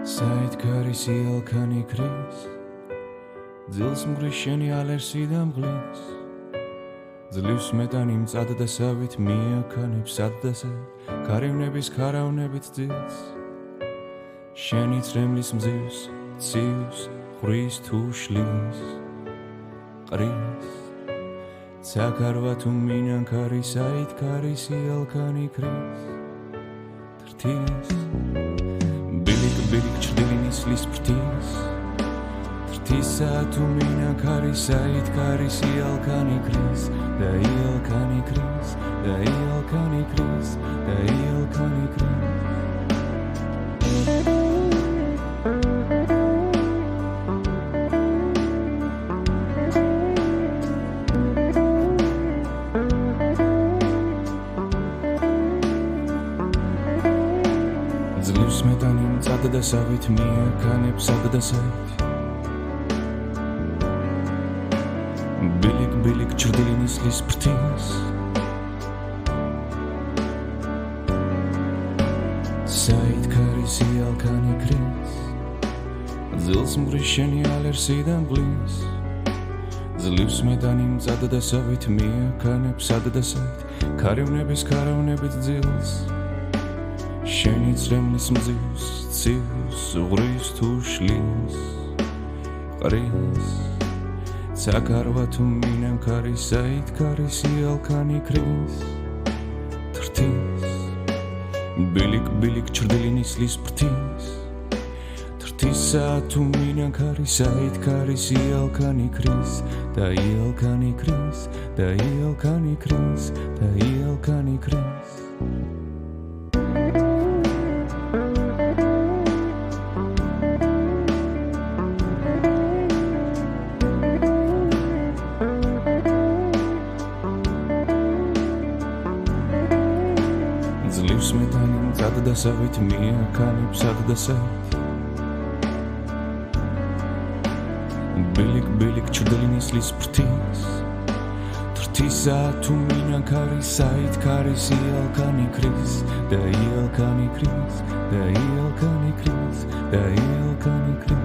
საითქარი სიალქანი ქრის ძილს მგრის შენი ალერსი და მღლის ძლივს მეტანი მწადდასავით მიაქანებს ადდასე ქარივნების ქარავნებით ძილს შენი წრემლის მძივს ცივს ხრის თუ შლის ყრის ცაკარვა თუ მინანქარი საითქარი სიალქანი ქრის ტრთის ბილიკ ჩრდილინის ლის ფრთის ტრთისა თუ მინანქარი საითქარი სიალქანი ქრის და იალქანი ქრის და იალქანი ქრის და იალქანი ქრის ძლივს მეტანი მწადდასავით მიაქანებს ადდასავით ბილიკ ჩრდილინის ლის ფრთის საითქარი სიალქანი ქრის ძილს მღრის შენი ალერსი და მღლის ძლივს მეტანი მწადდასავით მიაქანებს ადდასავით ქარივნების ქარავნებით ძილს შენი წრემლის მძივს ცივს ღრის თუ შლის ყრის ცაკარვა თუ მინანქარი საითქარი სიალქანი ქრის ტრთის ბილიკ ჩრდილინის ლის ფრთის ტრთისა თუ მინანქარი საითქარი სიალქანი ქრის და იალქანი ქრის და იალქანი ქრის და იალქანი ქრის ძლივს მეტანი მწადდასავით მიაქანებს ადდასავით ბილიკ ჩრდილინის ლის ფრთის ტრთისა თუ მინანქარი საითქარი სიალქანი ქრის და იალქანი ქრის და იალქანი ქრის და იალქანი ქრის